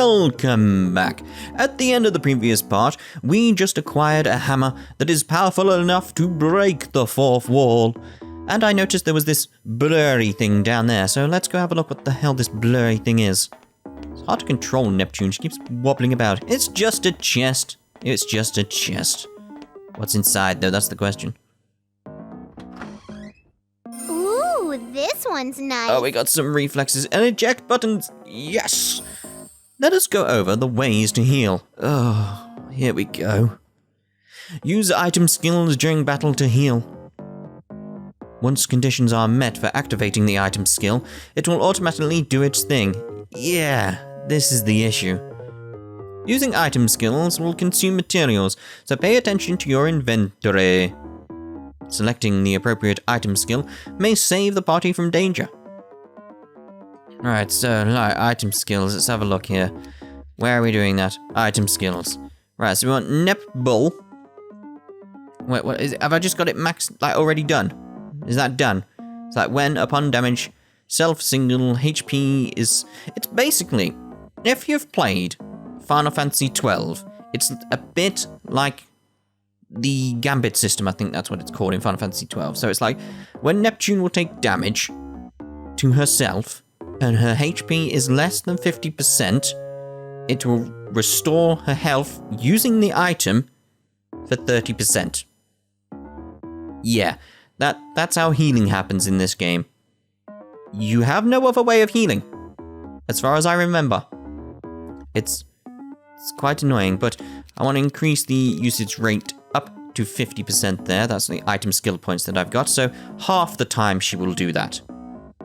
Welcome back. At the end of the previous part, we just acquired a hammer that is powerful enough to break the fourth wall. And I noticed there was this blurry thing down there, so let's go have a look what the hell this blurry thing is. It's hard to control Neptune, she keeps wobbling about. It's just a chest. It's just a chest. What's inside though, that's the question. Ooh, this one's nice. Oh, we got some reflexes and eject buttons. Yes! Let us go over the ways to heal. Oh, here we go. Use item skills during battle to heal. Once conditions are met for activating the item skill, it will automatically do its thing. Yeah, this is the issue. Using item skills will consume materials, so pay attention to your inventory. Selecting the appropriate item skill may save the party from danger. Alright, so item skills, let's have a look here. Where are we doing that? Item skills. Right, so we want Nep Bull. Wait, what is it? Have I just got it maxed, like already done? Is that done? It's like when upon damage, self-single HP is... It's basically, if you've played Final Fantasy 12, it's a bit like the Gambit system, I think that's what it's called in Final Fantasy 12. So it's like, when Neptune will take damage to herself, and her HP is less than 50%, it will restore her health using the item for 30%. Yeah, that's how healing happens in this game. You have no other way of healing, as far as I remember. It's quite annoying, but I want to increase the usage rate up to 50% there. That's the item skill points that I've got, so half the time she will do that.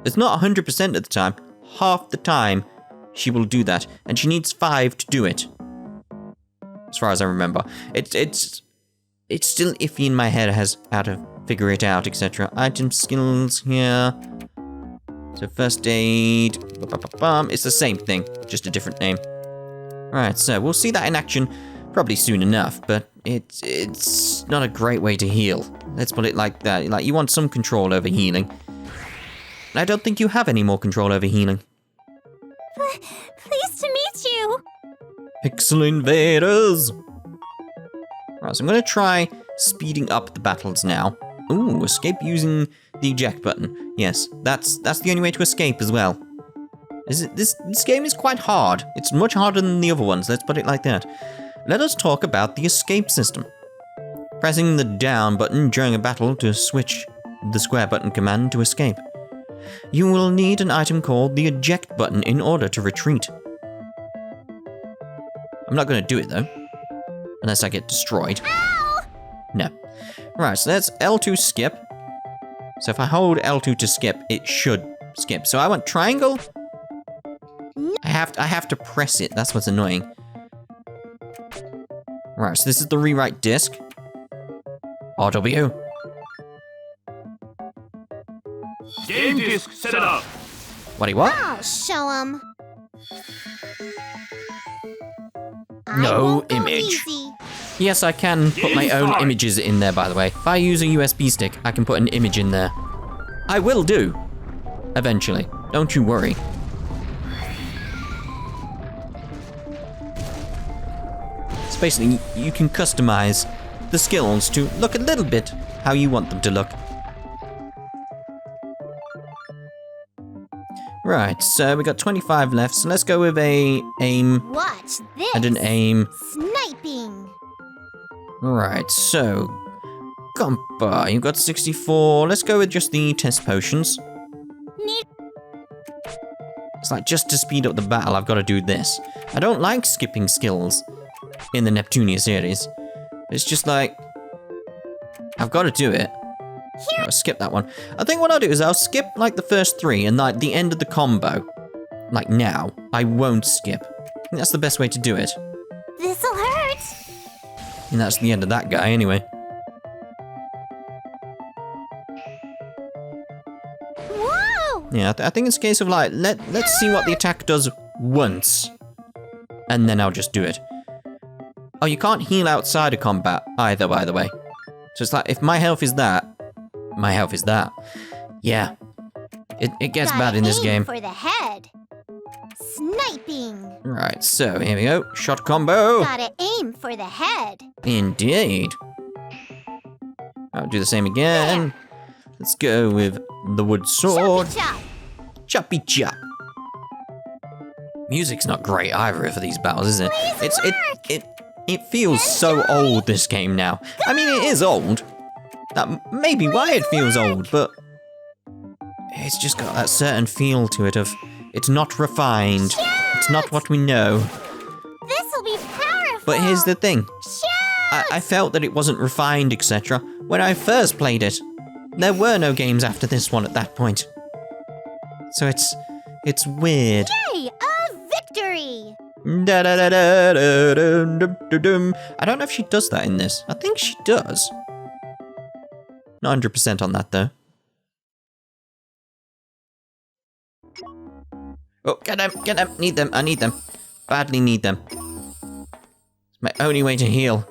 It's not 100% of the time, half the time she will do that, and she needs 5 to do it. As far as I remember. It's still iffy in my head as how to figure it out, etc. Item skills here. So first aid, it's the same thing, just a different name. Right, so we'll see that in action probably soon enough, but it's not a great way to heal. Let's put it like that. Like, you want some control over healing. I don't think you have any more control over healing. Pleased to meet you. Pixel invaders! Right, so I'm going to try speeding up the battles now. Ooh, escape using the eject button. Yes, that's the only way to escape as well. This game is quite hard. It's much harder than the other ones, let's put it like that. Let us talk about the escape system. Pressing the down button during a battle to switch the square button command to escape. You will need an item called the eject button in order to retreat. I'm not going to do it though, unless I get destroyed. Ow! No. Right, so that's L2 skip. So if I hold L2 to skip, it should skip. So I want triangle. I have to press it. That's what's annoying. Right, so this is the rewrite disk. RW. Game disk set up. What? I'll show 'em. No image. Yes, I can put my own images in there, by the way. If I use a USB stick, I can put an image in there. I will do. Eventually. Don't you worry. So basically, you can customize the skills to look a little bit how you want them to look. Right, so we got 25 left, so let's go with a aim. Watch this. And an aim. Sniping. Right, so Compa, you've got 64. Let's go with just the test potions. It's like, just to speed up the battle, I've got to do this. I don't like skipping skills in the Neptunia series. It's just like, I've got to do it. I'll skip that one. I think what I'll do is I'll skip like the first 3 and like the end of the combo. Like now, I won't skip. I think that's the best way to do it. This'll hurt. And that's the end of that guy anyway. Whoa! Yeah, I think it's a case of like, let's see what the attack does once. And then I'll just do it. Oh, you can't heal outside of combat either, by the way. So it's like, if my health is that, my health is that. Yeah. It gets bad in this game. For the head. Sniping. Right, so here we go. Shot combo. Gotta aim for the head. Indeed. I'll do the same again. Let's go with the wood sword. Chop. Choppy chop. Music's not great either for these battles, is it? It feels so old, this game now. I mean, it is old. That may be why it feels old, but it's just got that certain feel to it of it's not refined. It's not what we know. This'll be powerful. But here's the thing. Shout. I felt that it wasn't refined, etc. when I first played it. There were no games after this one at that point. So it's weird. Yay, a victory. Da-da-da-da-da-dum-dum-dum. I don't know if she does that in this. I think she does. Not 100% on that, though. Oh, get them, need them, I need them. Badly need them. It's my only way to heal.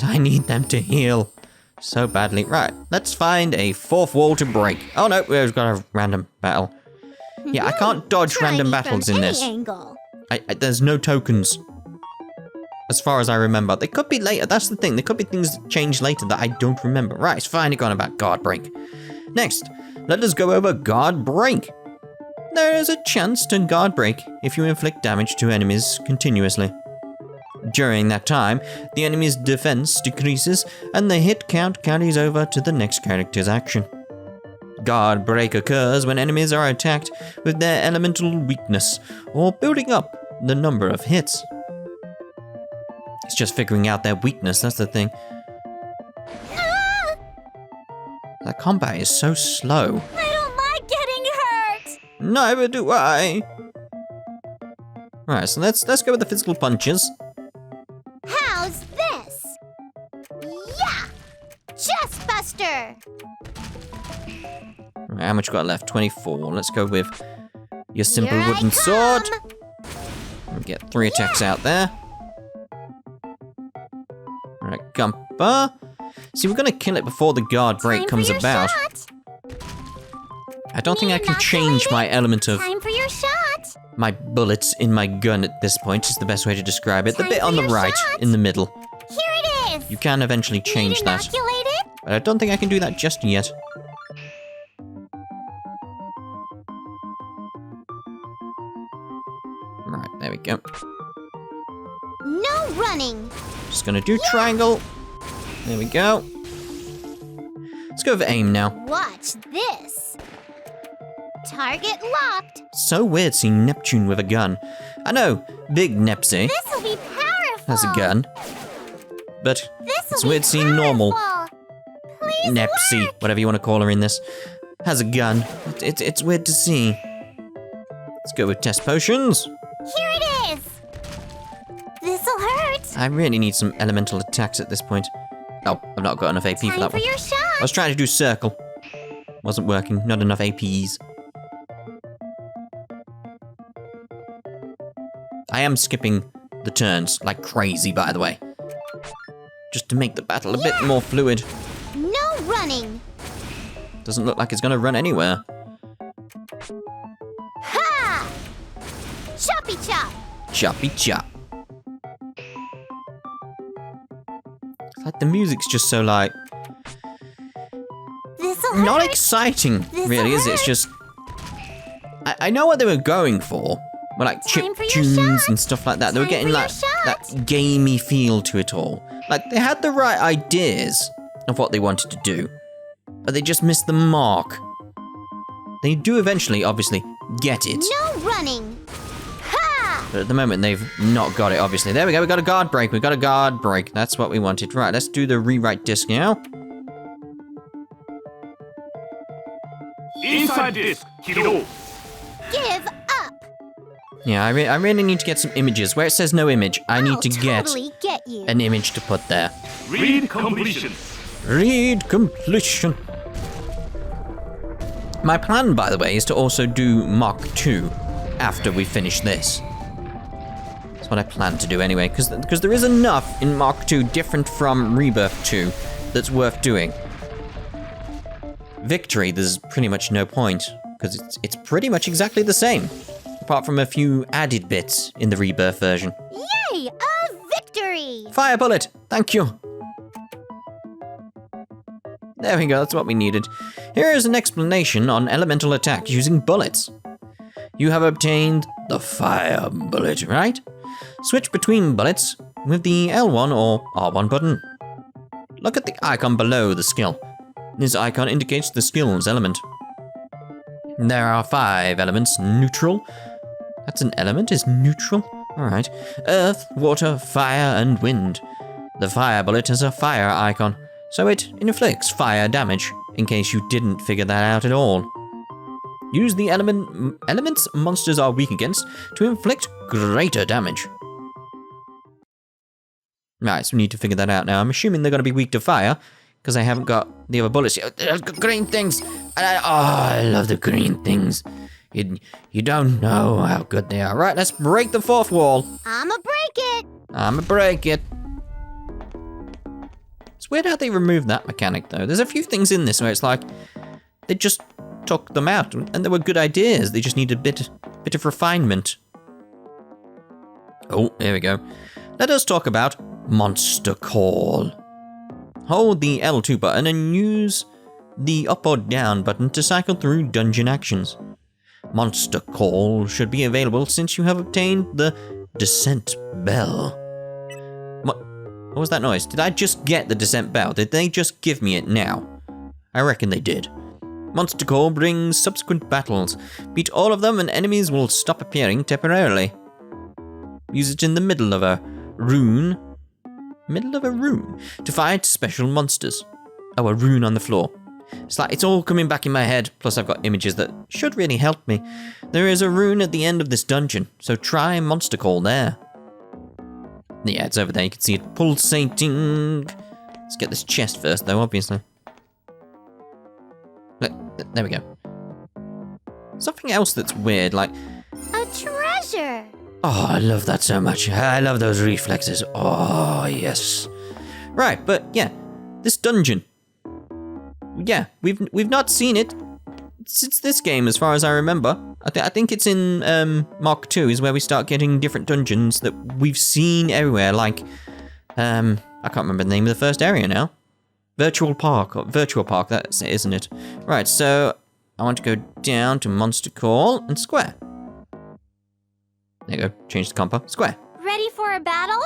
I need them to heal so badly. Right, let's find a fourth wall to break. Oh no, we've got a random battle. Yeah, I can't dodge Try random me battles from in any this. Angle. There's no tokens. As far as I remember. They could be later, that's the thing. There could be things that change later that I don't remember. Right, it's finally gone about guard break. Next, let us go over guard break. There is a chance to guard break if you inflict damage to enemies continuously. During that time, the enemy's defense decreases and the hit count carries over to the next character's action. Guard break occurs when enemies are attacked with their elemental weakness or building up the number of hits. It's just figuring out their weakness, that's the thing. That combat is so slow. I don't like getting hurt. Neither do I. Right, so let's go with the physical punches. How's this? Yeah! Chest buster! Right, how much got left? 24. Let's go with your simple Here I wooden sword. come. We'll get 3 attacks out there. Right, Compa. See, we're gonna kill it before the guard break Time for comes your about. shot. I don't think I can change my element of Time for your shot. my bullets in my gun at this point, is the best way to describe it. The Time bit for on the your right, shot. in the middle. Here it is. You can eventually change that. Inoculated? But I don't think I can do that just yet. Right, there we go. No running. Just gonna do triangle. There we go. Let's go with aim now. Watch this. Target locked. So weird seeing Neptune with a gun. I know, big Nepsy This'll be powerful. has a gun. But This'll it's be weird seeing normal powerful. Please Nepsy, work. whatever you want to call her in this, has a gun. It's weird to see. Let's go with test potions. Here it is. This'll hurt. I really need some elemental attacks at this point. Oh, I've not got enough AP for Time that for one. your shot. I was trying to do circle. Wasn't working, not enough APs. I am skipping the turns like crazy, by the way. Just to make the battle a bit more fluid. No running. Doesn't look like it's gonna run anywhere. Ha! Choppy chop. Choppy chop. It's like the music's just so like, This'll not hurt. exciting, This'll really, is it? It's hurt. just, I know what they were going for. Were like chip Time for your tunes shot. and stuff like that. They were Time getting for your like shot. that gamey feel to it all. Like they had the right ideas of what they wanted to do, but they just missed the mark. They do eventually, obviously, get it. No running. Ha! But at the moment, they've not got it, obviously. There we go, we got a guard break. We got a guard break. That's what we wanted. Right, let's do the rewrite disc now. Inside disk, Hiro. Give up. Yeah, I really need to get some images. Where it says no image, I need I'll to get totally get you. an image to put there. Read completion. Read completion. My plan, by the way, is to also do Mark 2 after we finish this. That's what I plan to do anyway, because there is enough in Mark 2 different from Rebirth 2 that's worth doing. Victory, there's pretty much no point, because it's pretty much exactly the same. apart from a few added bits in the Rebirth version. Yay! A victory! Fire bullet! Thank you! There we go, that's what we needed. Here is an explanation on elemental attacks using bullets. You have obtained the fire bullet, right? Switch between bullets with the L1 or R1 button. Look at the icon below the skill. This icon indicates the skill's element. There are 5 elements. Neutral. That's an element, is neutral? Alright. Earth, water, fire, and wind. The fire bullet has a fire icon, so it inflicts fire damage, in case you didn't figure that out at all. Use the elements monsters are weak against to inflict greater damage. Right, so we need to figure that out now. I'm assuming they're going to be weak to fire, because I haven't got the other bullets yet. Green things! I love the green things. You don't know how good they are. Right, let's break the 4th wall. I'ma break it! I'ma break it. It's weird how they removed that mechanic, though. There's a few things in this where it's like, they just took them out, and they were good ideas. They just needed a bit of refinement. Oh, here we go. Let us talk about Monster Call. Hold the L2 button and use the up or down button to cycle through dungeon actions. Monster Call should be available since you have obtained the Descent Bell. What was that noise? Did I just get the Descent Bell? Did they just give me it now? I reckon they did. Monster Call brings subsequent battles. Beat all of them and enemies will stop appearing temporarily. Use it in the middle of a rune. To fight special monsters. Oh, a rune on the floor. It's all coming back in my head, plus I've got images that should really help me. There is a rune at the end of this dungeon, so try Monster Call there. Yeah, it's over there, you can see it pulsating. Let's get this chest first though, obviously. There we go. Something else that's weird, like... A treasure! Oh, I love that so much. I love those reflexes. Oh, yes. Right, but yeah, this dungeon. Yeah, we've not seen it since this game, as far as I remember. I think it's in Mark 2 is where we start getting different dungeons that we've seen everywhere. Like, I can't remember the name of the first area now. Virtual Park, that's it, isn't it? Right, so I want to go down to Monster Call and Square. There you go, change the compa, Square. Ready for a battle?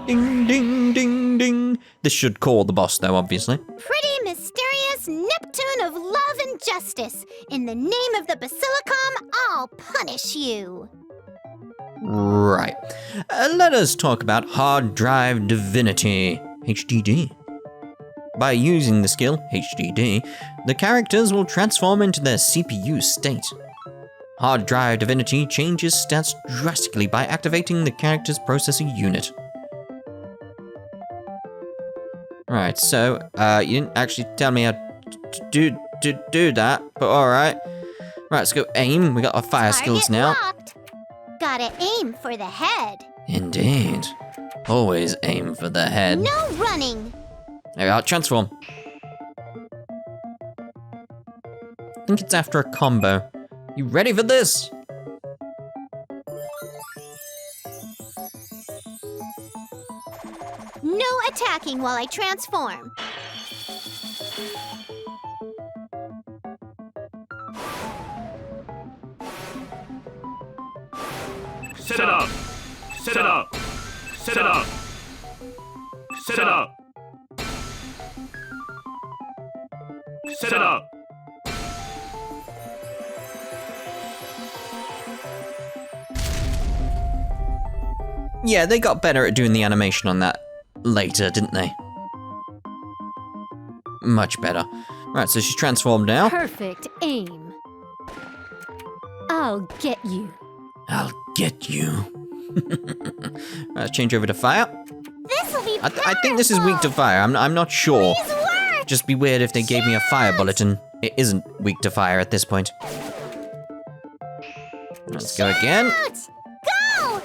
Ding, ding, ding, ding. This should call the boss, though, obviously. Pretty mysterious Neptune of love and justice. In the name of the Basilicom, I'll punish you. Right. Let us talk about Hard Drive Divinity, HDD. By using the skill, HDD, the characters will transform into their CPU state. Hard Drive Divinity changes stats drastically by activating the character's processing unit. Right, so, you didn't actually tell me how to do that, but alright. Right, let's go aim. We got our fire skills now. Locked. Gotta aim for the head. Indeed. Always aim for the head. No running. There we are, transform. I think it's after a combo. You ready for this? No attacking while I transform. Set up. Set up. Set up. Set up. Set up. Yeah, they got better at doing the animation on that later, didn't they? Much better. Right, so she's transformed now. Perfect aim. I'll get you. I'll get you. Right, let's change over to fire. This'll be powerful. I think this is weak to fire. I'm not sure. Please work. Just be weird if they gave me a fire bullet and it isn't weak to fire at this point. Let's go again. Shoot! Go!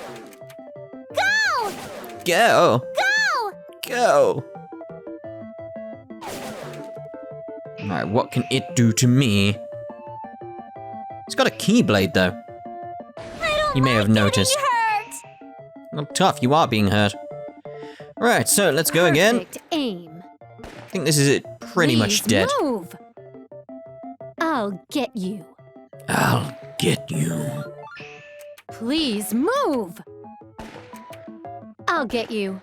Go! Go! Go! Go! Alright, what can it do to me? It's got a keyblade, though. You may have noticed. Hurt. Well, tough, you are being hurt. Right, so let's go again. Perfect aim. I think this is it pretty much Please dead. Move. I'll get you. I'll get you. Please move. I'll get you.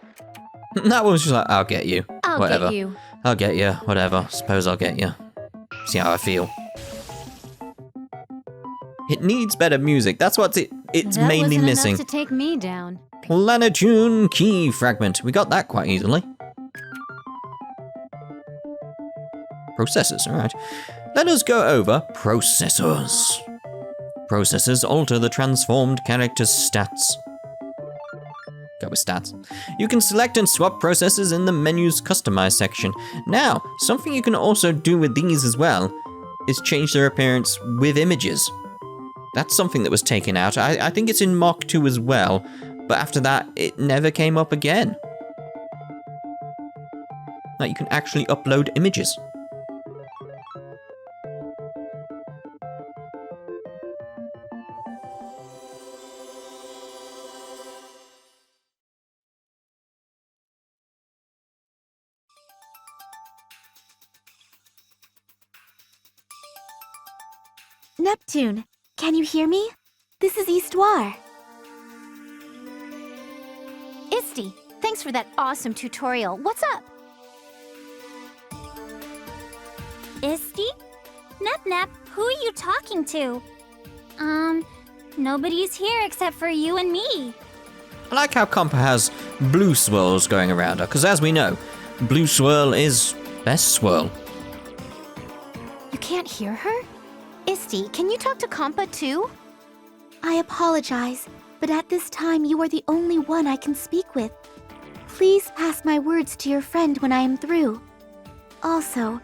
That was just like, I'll get you. I'll Whatever. get you. I'll get you. Whatever. Suppose I'll get you. See how I feel. It needs better music. That's what it's That mainly wasn't missing. enough to take me down. Planetune Key Fragment. We got that quite easily. Processors, alright. Let us go over processors. Processors alter the transformed character's stats. Go with stats. You can select and swap processors in the menu's customize section. Now, something you can also do with these as well is change their appearance with images. That's something that was taken out. I think it's in Mach 2 as well, but after that, it never came up again. Like, you can actually upload images. Neptune, can you hear me? This is Histoire. Histy, thanks for that awesome tutorial. What's up? Histy? Nep, who are you talking to? Nobody's here except for you and me. I like how Compa has blue swirls going around her, because as we know, blue swirl is best swirl. You can't hear her? Histy, can you talk to Compa too? I apologize, but at this time you are the only one I can speak with. Please pass my words to your friend when I am through. Also,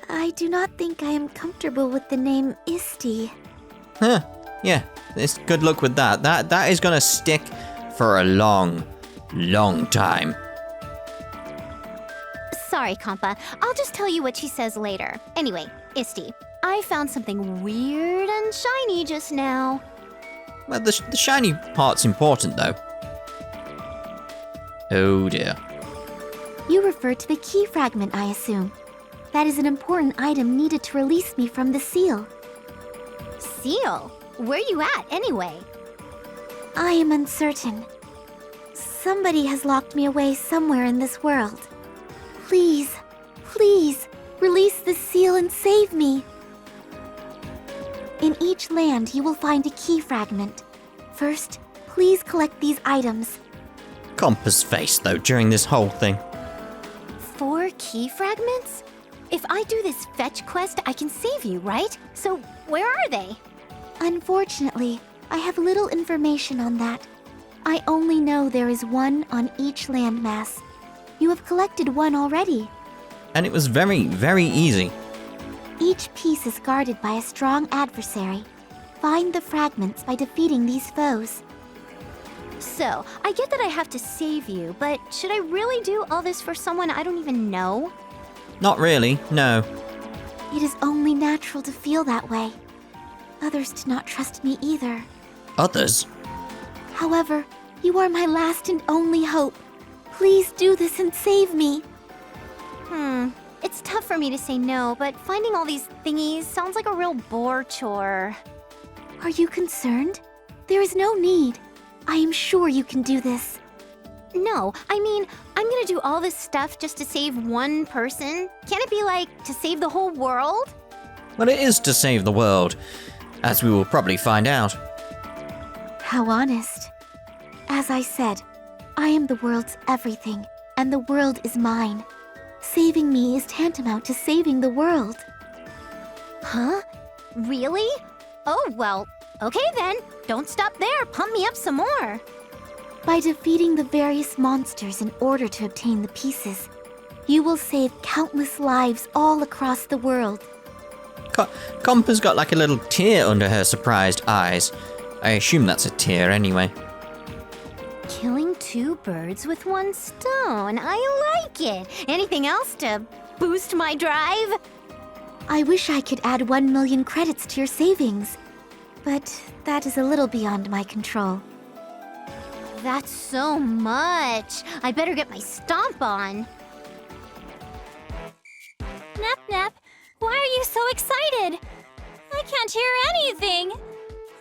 I do not think I am comfortable with the name Histy. Huh, yeah, it's good luck with that. That is gonna stick for a long, long time. Sorry, Compa. I'll just tell you what she says later. Anyway, Histy, I found something weird and shiny just now. Well, the shiny part's important, though. Oh dear. You refer to the key fragment, I assume. That is an important item needed to release me from the seal. Seal? Where you at, anyway? I am uncertain. Somebody has locked me away somewhere in this world. Please, please, release the seal and save me. In each land, you will find a key fragment. First, please collect these items. Compa's face, though, during this whole thing. 4 key fragments? If I do this fetch quest, I can save you, right? So, where are they? Unfortunately, I have little information on that. I only know there is one on each landmass. You have collected one already. And it was very, very easy. Each piece is guarded by a strong adversary. Find the fragments by defeating these foes. So, I get that I have to save you, but should I really do all this for someone I don't even know? Not really, no. It is only natural to feel that way. Others do not trust me either. Others? However, you are my last and only hope. Please do this and save me. It's tough for me to say no, but finding all these thingies sounds like a real bore chore. Are you concerned? There is no need. I am sure you can do this. No, I mean, I'm gonna do all this stuff just to save one person? Can't it be like, to save the whole world? Well, it is to save the world, as we will probably find out. How honest. As I said, I am the world's everything, and the world is mine. Saving me is tantamount to saving the world. Huh? Really? Oh, well, okay then. Don't stop there. Pump me up some more. By defeating the various monsters in order to obtain the pieces, you will save countless lives all across the world. Compa's got like a little tear under her surprised eyes. I assume that's a tear anyway. Killing 2 birds with 1 stone. I like it. Anything else to boost my drive? I wish I could add 1 million credits to your savings. but that is a little beyond my control. That's so much. I better get my stomp on. Nep, why are you so excited? I can't hear anything.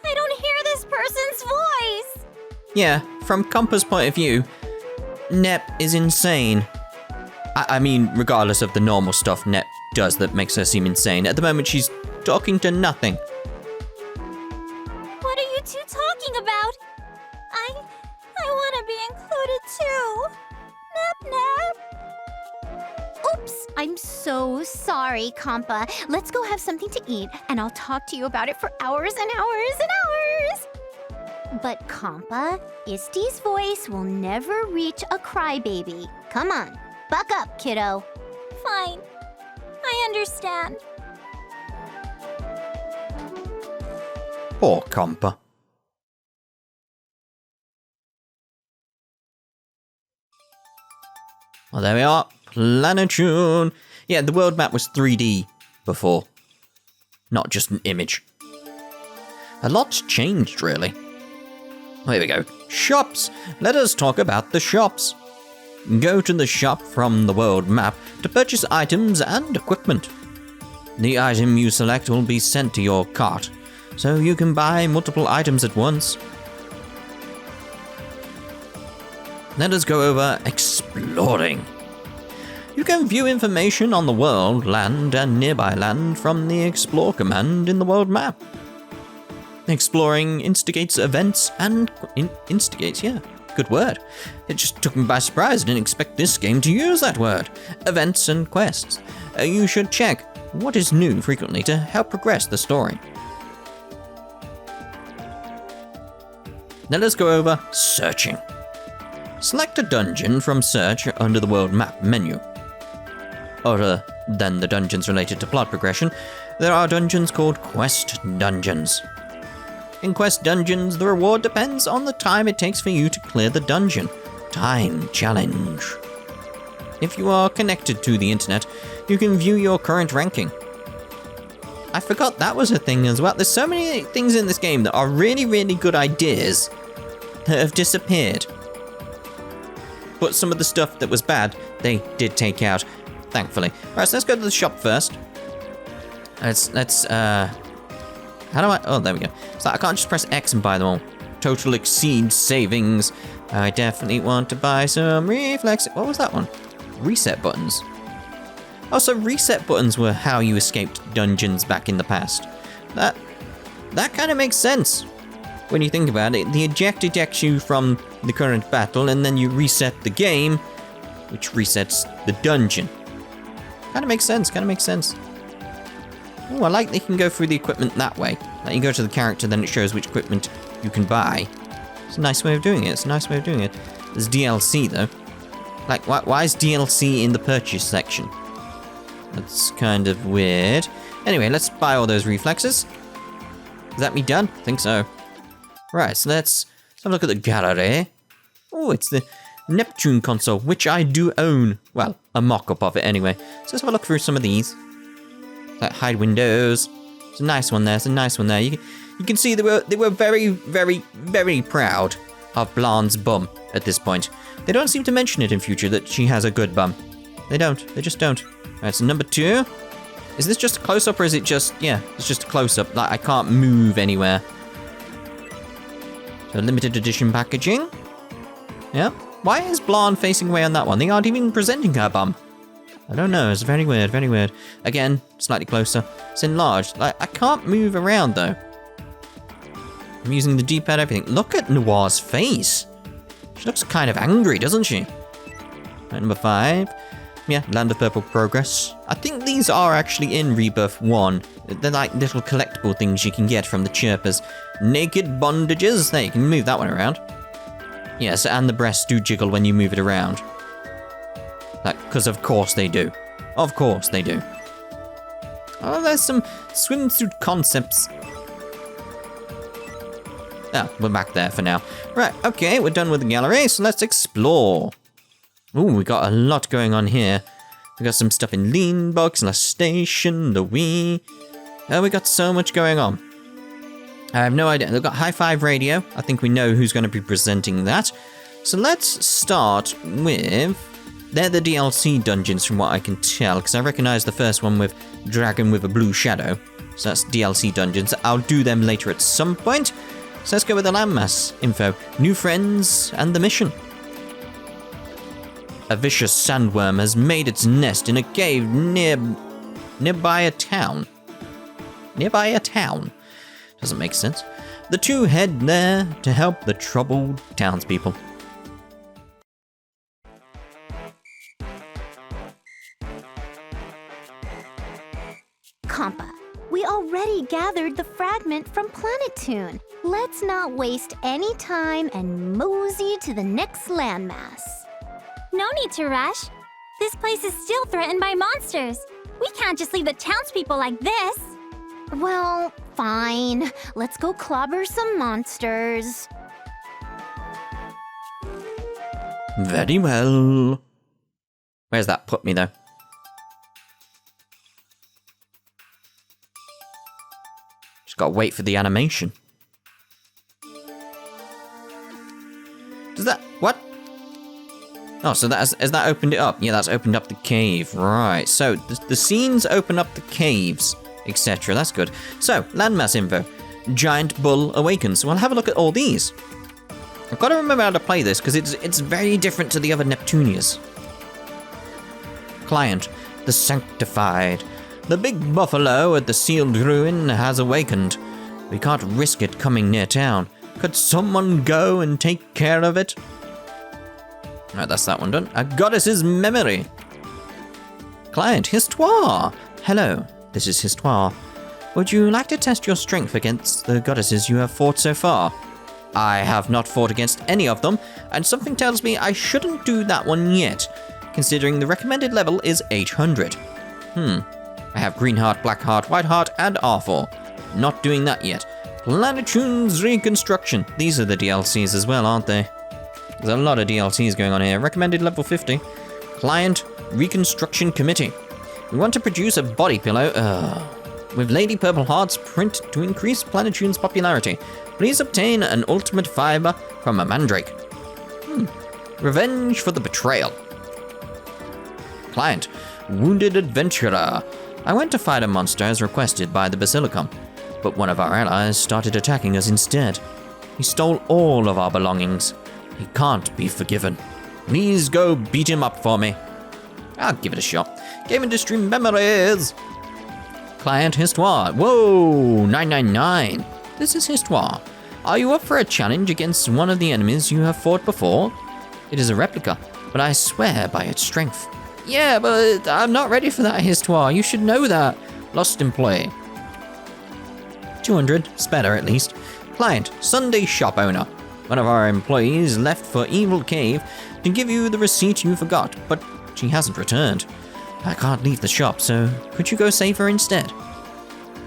I don't hear this person's voice. Yeah, from Compa's point of view, Nep is insane. I mean, regardless of the normal stuff Nep does that makes her seem insane, at the moment she's talking to nothing. What are you two talking about? I want to be included too. Nep. Oops, I'm so sorry, Compa. Let's go have something to eat, and I'll talk to you about it for hours and hours and hours. But Compa, Histy's voice will never reach a crybaby. Come on, buck up, kiddo. Fine. I understand. Poor Compa. Well, there we are. Planetune. Yeah, the world map was 3D before. Not just an image. A lot's changed, really. There we go. Shops. Let us talk about the shops. Go to the shop from the world map to purchase items and equipment. The item you select will be sent to your cart, so you can buy multiple items at once. Let us go over exploring. You can view information on the world, land, and nearby land from the Explore command in the world map. Exploring instigates events and... instigates, yeah, good word. It just took me by surprise. I didn't expect this game to use that word. Events and quests. You should check what is new frequently to help progress the story. Let us go over searching. Select a dungeon from search under the world map menu. Other than the dungeons related to plot progression, there are dungeons called quest dungeons. In quest dungeons, the reward depends on the time it takes for you to clear the dungeon. Time challenge. If you are connected to the internet, you can view your current ranking. I forgot that was a thing as well. There's so many things in this game that are really, really good ideas that have disappeared. But some of the stuff that was bad, they did take out, thankfully. Alright, so let's go to the shop first. How do I... oh, there we go. So I can't just press X and buy them all. Total exceeds savings. I definitely want to buy some reflex... what was that one? Reset buttons. Oh, so reset buttons were how you escaped dungeons back in the past. That kind of makes sense. When you think about it, the eject ejects you from the current battle, and then you reset the game, which resets the dungeon. Kind of makes sense, Oh, I like that you can go through the equipment that way. Like you go to the character, then it shows which equipment you can buy. It's a nice way of doing it, There's DLC, though. Like, why is DLC in the purchase section? That's kind of weird. Anyway, let's buy all those reflexes. Is that me done? I think so. Right, so let's have a look at the gallery. Oh, it's the Neptune console, which I do own. Well, a mock-up of it anyway. So let's have a look through some of these. Like hide windows. It's a nice one there. You can see they were very, very, very proud of Blanc's bum at this point. They don't seem to mention it in future that she has a good bum. They just don't. Alright, so number 2. Is this just a close-up or is it just... yeah, it's just a close-up. Like, I can't move anywhere. So limited edition packaging. Yeah. Why is Blanc facing away on that one? They aren't even presenting her bum. I don't know, it's very weird, Again, slightly closer. It's enlarged. Like, I can't move around, though. I'm using the D-pad, everything. Look at Noire's face. She looks kind of angry, doesn't she? Right, number 5. Yeah, Land of Purple Progress. I think these are actually in Rebirth 1. They're like little collectible things you can get from the chirpers. Naked bandages. There, you can move that one around. Yes, and the breasts do jiggle when you move it around. Like, because of course they do. Of course they do. Oh, there's some swimsuit concepts. Ah, we're back there for now. Right, okay, we're done with the gallery, so let's explore. Ooh, we got a lot going on here. We got some stuff in Lean Box, La Station, the Wii. Oh, we got so much going on. I have no idea. They've got High Five Radio. I think we know who's going to be presenting that. So let's start with... They're the DLC dungeons from what I can tell, because I recognize the first one with Dragon with a Blue Shadow. So that's DLC dungeons. I'll do them later at some point. So let's go with the landmass info. New friends and the mission. A vicious sandworm has made its nest in a cave nearby a town. Nearby a town. Doesn't make sense. The two head there to help the troubled townspeople. Compa, we already gathered the fragment from Planetune. Let's not waste any time and mosey to the next landmass. No need to rush. This place is still threatened by monsters. We can't just leave the townspeople like this. Well, fine. Let's go clobber some monsters. Very well. Where's that put me, though? Just gotta wait for the animation. Does that... What? Oh, so has that opened it up? Yeah, that's opened up the cave. Right, so the scenes open up the caves, etc. That's good. So, landmass info. Giant Bull awakens. Well, have a look at all these. I've got to remember how to play this, because it's very different to the other Neptunias. Client, the Sanctified. The big buffalo at the sealed ruin has awakened. We can't risk it coming near town. Could someone go and take care of it? Right, that's that one done. A goddess's memory. Client, Histoire. Hello, this is Histoire. Would you like to test your strength against the goddesses you have fought so far? I have not fought against any of them, and something tells me I shouldn't do that one yet, considering the recommended level is 800. I have Green Heart, Black Heart, White Heart, and R4. Not doing that yet. Planitune's Reconstruction. These are the DLCs as well, aren't they? There's a lot of DLCs going on here. Recommended level 50. Client Reconstruction Committee. We want to produce a body pillow with Lady Purple Heart's print to increase Planitune's popularity. Please obtain an ultimate fiber from a mandrake. Revenge for the betrayal. Client Wounded Adventurer. I went to fight a monster as requested by the Basilicom, but one of our allies started attacking us instead. He stole all of our belongings. He can't be forgiven. Please go beat him up for me. I'll give it a shot. Game industry memories. Client Histoire. Whoa, 999. This is Histoire. Are you up for a challenge against one of the enemies you have fought before? It is a replica, but I swear by its strength. Yeah, but I'm not ready for that, Histoire. You should know that. Lost employee. 200. It's better, at least. Client Sunday shop owner. One of our employees left for Evil Cave to give you the receipt you forgot, but she hasn't returned. I can't leave the shop, so could you go save her instead?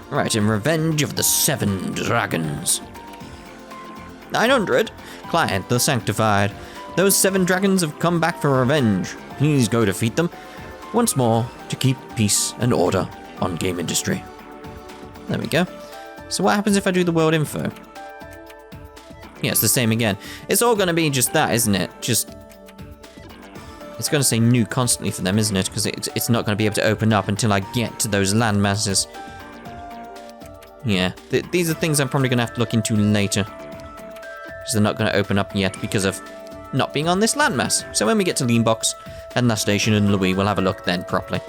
Right, in Revenge of the 7 Dragons. 900. Client the Sanctified. Those 7 dragons have come back for revenge. Please go defeat them once more to keep peace and order on game industry. There we go. So what happens if I do the world info? Yeah, it's the same again. It's all going to be just that, isn't it? Just... It's going to say new constantly for them, isn't it? Because it's not going to be able to open up until I get to those land masses. Yeah, these are things I'm probably going to have to look into later. Because they're not going to open up yet because of not being on this landmass. So when we get to Leanbox and Last Station and Louis, we'll have a look then properly.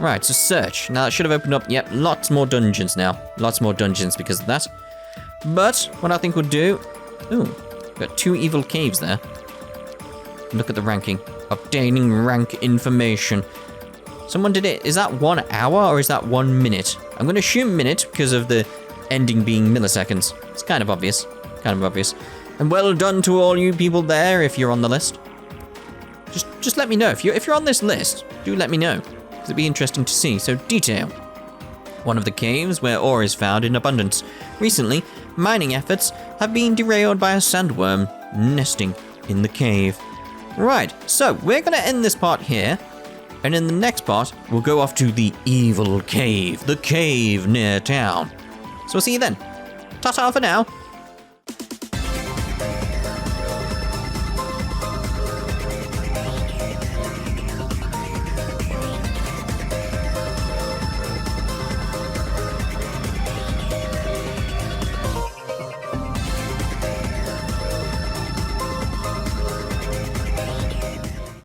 Right, so search. Now that should have opened up. Yep, lots more dungeons now. Lots more dungeons because of that. But what I think we'll do... Ooh, got 2 evil caves there. Look at the ranking. Obtaining rank information. Someone did it. Is that 1 hour or is that 1 minute? I'm going to assume minute because of the ending being milliseconds. It's kind of obvious. Kind of obvious. And well done to all you people there if you're on the list. Just let me know. If you're on this list, do let me know. Because it'd be interesting to see. So, detail. One of the caves where ore is found in abundance. Recently, mining efforts have been derailed by a sandworm nesting in the cave. Right, so we're going to end this part here. And in the next part, we'll go off to the evil cave. The cave near town. So we'll see you then. Ta-ta for now.